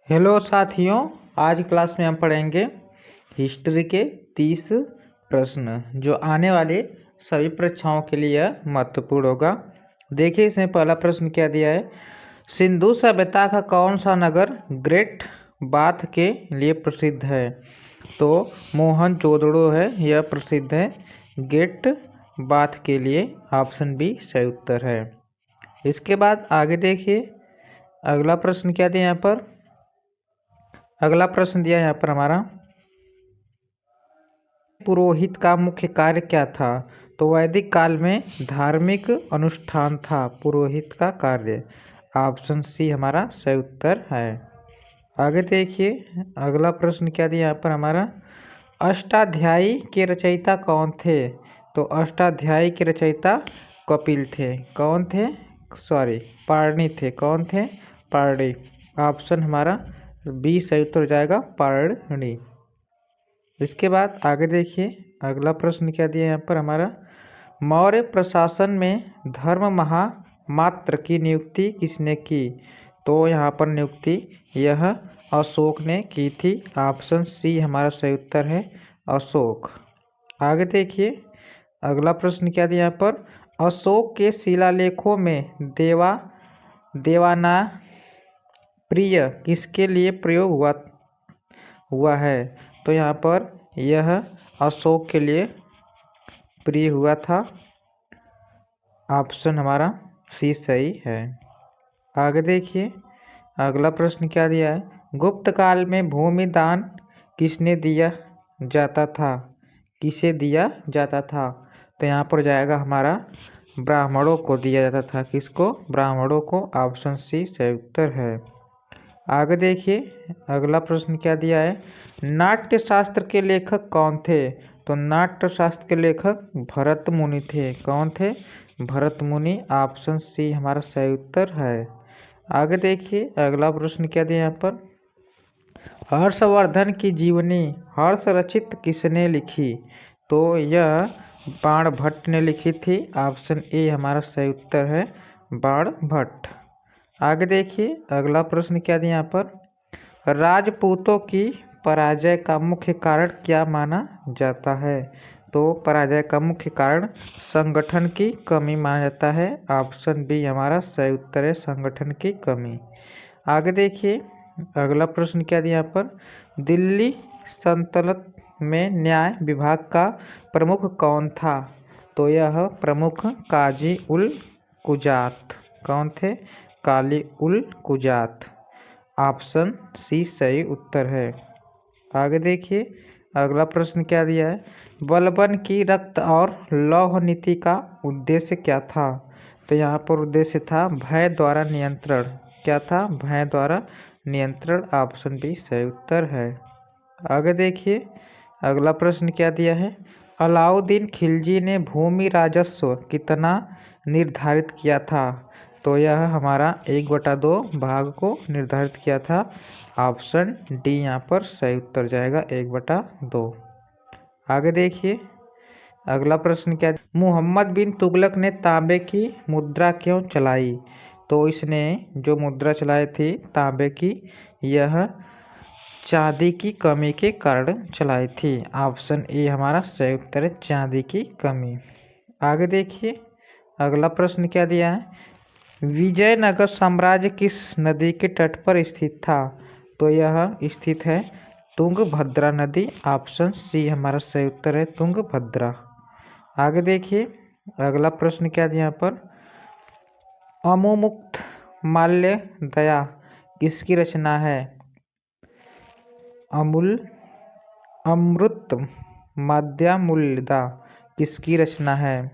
Hello साथियों, आज class में हम पढ़ेंगे हिस्ट्री के 30 प्रश्न जो आने वाले सभी परीक्षाओं के लिए महत्वपूर्ण होगा। देखिए, इसमें पहला प्रश्न क्या दिया है। सिंधु सभ्यता का कौन सा नगर ग्रेट बाथ के लिए प्रसिद्ध है? तो मोहनजोदड़ो है, यह प्रसिद्ध है ग्रेट बाथ के लिए। ऑप्शन बी सही उत्तर है। इसके बाद आगे देखिए, अगला प्रश्न क्या दिया यहाँ पर। अगला प्रश्न दिया यहाँ पर हमारा, पुरोहित का मुख्य कार्य क्या था? तो वैदिक काल में धार्मिक अनुष्ठान था पुरोहित का कार्य। ऑप्शन सी हमारा सही उत्तर है। आगे देखिए, अगला प्रश्न क्या दिया यहाँ पर हमारा, अष्टाध्यायी के रचयिता कौन थे? तो अष्टाध्यायी के रचयिता कपिल थे। कौन थे? पारणी थे। कौन थे? पारणी। ऑप्शन हमारा बी सही उत्तर हो जाएगा, पारणी। इसके बाद आगे देखिए, अगला प्रश्न क्या दिया यहाँ पर हमारा, मौर्य प्रशासन में धर्म महामात्र की नियुक्ति किसने की? तो यहाँ पर नियुक्ति यह अशोक ने की थी। ऑप्शन सी हमारा सही उत्तर है, अशोक। आगे देखिए, अगला प्रश्न क्या दिया यहाँ पर, अशोक के शिलालेखों में देवाना प्रिय किसके लिए प्रयोग हुआ है? तो यहाँ पर यह अशोक के लिए प्रिय हुआ था। ऑप्शन हमारा सी सही है। आगे देखिए, अगला प्रश्न क्या दिया है, गुप्त काल में भूमि दान किसने दिया जाता था? किसे दिया जाता था? तो यहाँ पर जाएगा हमारा ब्राह्मणों को दिया जाता था। किसको? ब्राह्मणों को। ऑप्शन सी सही उत्तर है। आगे देखिए, अगला प्रश्न क्या दिया है, नाट्य शास्त्र के लेखक कौन थे? तो नाट्य शास्त्र के लेखक भरत मुनि थे। कौन थे? भरत मुनि। ऑप्शन सी हमारा सही उत्तर है। आगे देखिए, अगला प्रश्न क्या दिया यहाँ पर, हर्षवर्धन की जीवनी हर्ष रचित किसने लिखी? तो यह बाणभट्ट ने लिखी थी। ऑप्शन ए हमारा सही उत्तर है, बाणभट्ट। आगे देखिए, अगला प्रश्न क्या दिया यहाँ पर, राजपूतों की पराजय का मुख्य कारण क्या माना जाता है? तो पराजय का मुख्य कारण संगठन की कमी माना जाता है। ऑप्शन बी हमारा सही उत्तर है, संगठन की कमी। आगे देखिए, अगला प्रश्न क्या दिया यहाँ पर, दिल्ली सल्तनत में न्याय विभाग का प्रमुख कौन था? तो यह प्रमुख काजी उल कुजात। कौन थे? काली उल कुजात। ऑप्शन सी सही उत्तर है। आगे देखिए, अगला प्रश्न क्या दिया है, बलबन की रक्त और लौह नीति का उद्देश्य क्या था? तो यहाँ पर उद्देश्य था भय द्वारा नियंत्रण। क्या था? भय द्वारा नियंत्रण। ऑप्शन बी सही उत्तर है। आगे देखिए, अगला प्रश्न क्या दिया है, अलाउद्दीन खिलजी ने भूमि राजस्व कितना निर्धारित किया था? तो यह हमारा 1/2 भाग को निर्धारित किया था। ऑप्शन डी यहाँ पर सही उत्तर जाएगा, 1/2। आगे देखिए, अगला प्रश्न क्या, मुहम्मद बिन तुगलक ने तांबे की मुद्रा क्यों चलाई? तो इसने जो मुद्रा चलाई थी तांबे की, यह चांदी की कमी के कारण चलाई थी। ऑप्शन ए हमारा सही उत्तर है, चांदी की कमी। आगे देखिए, अगला प्रश्न क्या दिया है, विजयनगर साम्राज्य किस नदी के तट पर स्थित था? तो यह स्थित है तुंगभद्रा नदी। ऑप्शन सी हमारा सही उत्तर है, तुंगभद्रा। आगे देखिए, अगला प्रश्न क्या दिया यहाँ पर, अमुमुक्त माल्य दया किसकी रचना है? अमृत माद्यामुल्दा किसकी रचना है?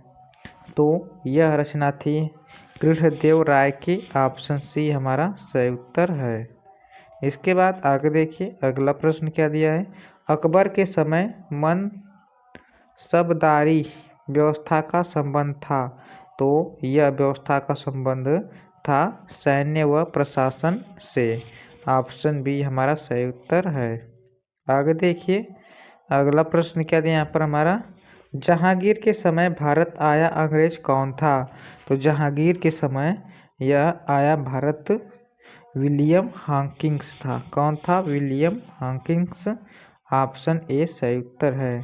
तो यह रचना थी कृष्णदेव राय की। ऑप्शन सी हमारा सही उत्तर है। इसके बाद आगे देखिए, अगला प्रश्न क्या दिया है, अकबर के समय मनसबदारी व्यवस्था का संबंध था? तो यह व्यवस्था का संबंध था सैन्य व प्रशासन से। ऑप्शन बी हमारा सही उत्तर है। आगे देखिए, अगला प्रश्न क्या दिया यहाँ पर हमारा, जहांगीर के समय भारत आया अंग्रेज कौन था? तो जहांगीर के समय यह आया भारत विलियम हॉकिंस था। कौन था? William Hawkins. ऑप्शन ए सही उत्तर है।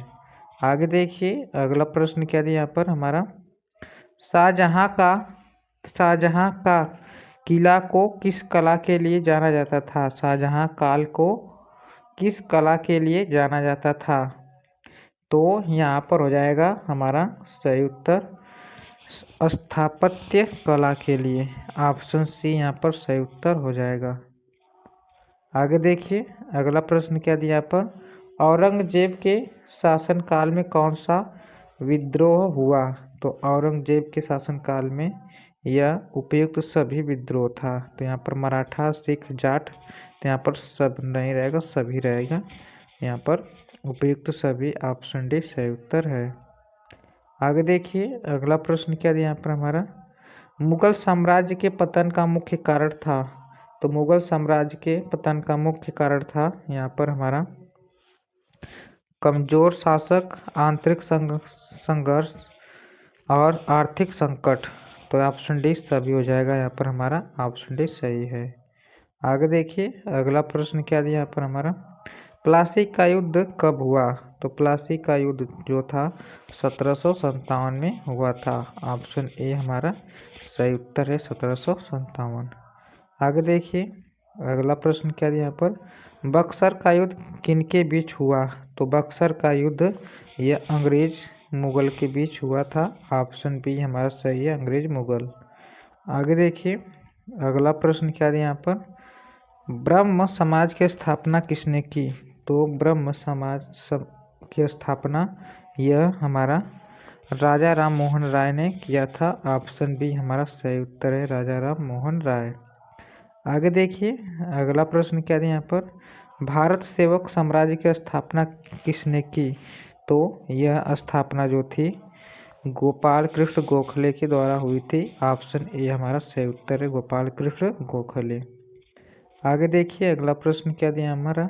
आगे देखिए अगला प्रश्न क्या दिया यहाँ पर हमारा, शाहजहां का किला को किस कला के लिए जाना जाता था? शाहजहां काल को किस कला के लिए जाना जाता था? तो यहाँ पर हो जाएगा हमारा सही उत्तर स्थापत्य कला के लिए। ऑप्शन सी यहाँ पर सही उत्तर हो जाएगा। आगे देखिए अगला प्रश्न क्या दिया यहाँ पर, औरंगजेब के शासनकाल में कौन सा विद्रोह हुआ? तो औरंगजेब के शासनकाल में यह उपयुक्त सभी विद्रोह था। तो यहाँ पर मराठा, सिख, जाट, तो यहाँ पर सब नहीं रहेगा, सभी रहेगा। यहाँ पर उपयुक्त सभी, ऑप्शन डी सही उत्तर है। आगे देखिए अगला प्रश्न क्या दिया यहाँ पर हमारा, मुगल साम्राज्य के पतन का मुख्य कारण था? तो मुगल साम्राज्य के पतन का मुख्य कारण था यहाँ पर हमारा कमजोर शासक, आंतरिक संघर्ष और आर्थिक संकट। तो ऑप्शन डी सभी हो जाएगा। यहाँ पर हमारा ऑप्शन डी सही है। आगे देखिए अगला प्रश्न क्या दिया यहाँ पर हमारा, प्लासी का युद्ध कब हुआ? तो प्लासी का युद्ध जो था 1757 में हुआ था। ऑप्शन ए हमारा सही उत्तर है 1757। आगे देखिए अगला प्रश्न क्या दिया यहाँ पर, बक्सर का युद्ध किनके बीच हुआ? तो बक्सर का युद्ध यह अंग्रेज मुगल के बीच हुआ था। ऑप्शन बी हमारा सही है, अंग्रेज मुगल। आगे देखिए अगला प्रश्न क्या दिया यहाँ पर, ब्रह्म समाज की स्थापना किसने की? तो ब्रह्म समाज की स्थापना यह हमारा राजा राम मोहन राय ने किया था। ऑप्शन बी हमारा सही उत्तर है, राजा राम मोहन राय। आगे देखिए अगला प्रश्न क्या दिया यहाँ पर, भारत सेवक साम्राज्य की स्थापना किसने की? तो यह स्थापना जो थी गोपाल कृष्ण गोखले के द्वारा हुई थी। ऑप्शन ए हमारा सही उत्तर है, गोपाल कृष्ण गोखले। आगे देखिए अगला प्रश्न क्या दिया हमारा,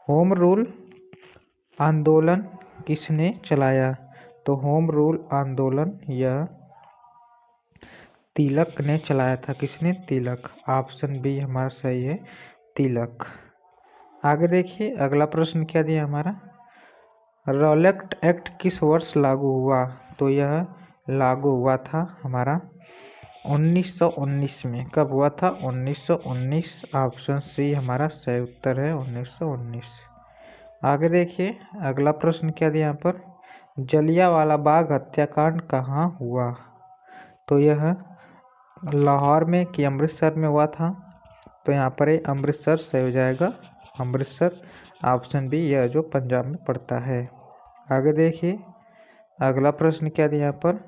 होम रूल आंदोलन किसने चलाया? तो होम रूल आंदोलन यह तिलक ने चलाया था। किसने? तिलक। ऑप्शन बी हमारा सही है, तिलक। आगे देखिए अगला प्रश्न क्या दिया हमारा, रॉलेट एक्ट किस वर्ष लागू हुआ? तो यह लागू हुआ था हमारा 1919 में। कब हुआ था? 1919। ऑप्शन सी हमारा सही उत्तर है, 1919। आगे देखिए अगला प्रश्न क्या दिया यहाँ पर, जलियांवाला बाग हत्याकांड कहाँ हुआ? तो यह लाहौर में कि अमृतसर में हुआ था। तो यहाँ पर अमृतसर सही हो जाएगा, अमृतसर। ऑप्शन बी यह जो पंजाब में पड़ता है। आगे देखिए अगला प्रश्न क्या दिया यहाँ पर,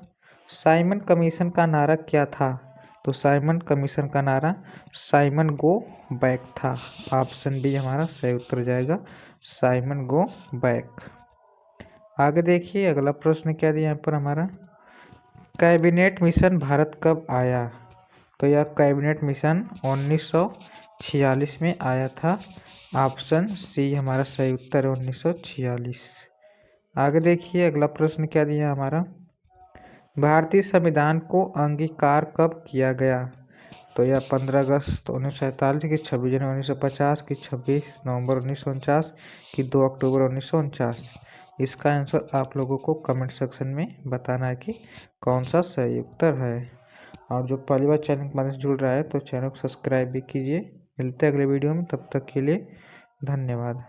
साइमन कमीशन का नारा क्या था? तो साइमन कमीशन का नारा साइमन गो बैक था। ऑप्शन बी हमारा सही उत्तर हो जाएगा, साइमन गो बैक। आगे देखिए अगला प्रश्न क्या दिया यहाँ पर हमारा, कैबिनेट मिशन भारत कब आया? तो यह कैबिनेट मिशन 1946 में आया था। ऑप्शन सी हमारा सही उत्तर है, 1946। आगे देखिए अगला प्रश्न क्या दिया हमारा, भारतीय संविधान को अंगीकार कब किया गया? तो यह 15 अगस्त 1947 की, 26 जनवरी 1950 की, 26 नवंबर 1949 की, 2 अक्टूबर 1949। इसका आंसर आप लोगों को कमेंट सेक्शन में बताना है कि कौन सा सही उत्तर है। और जो पहली बार चैनल के माध्यम से जुड़ रहा है तो चैनल को सब्सक्राइब भी कीजिए। मिलते हैं अगले वीडियो में, तब तक के लिए धन्यवाद।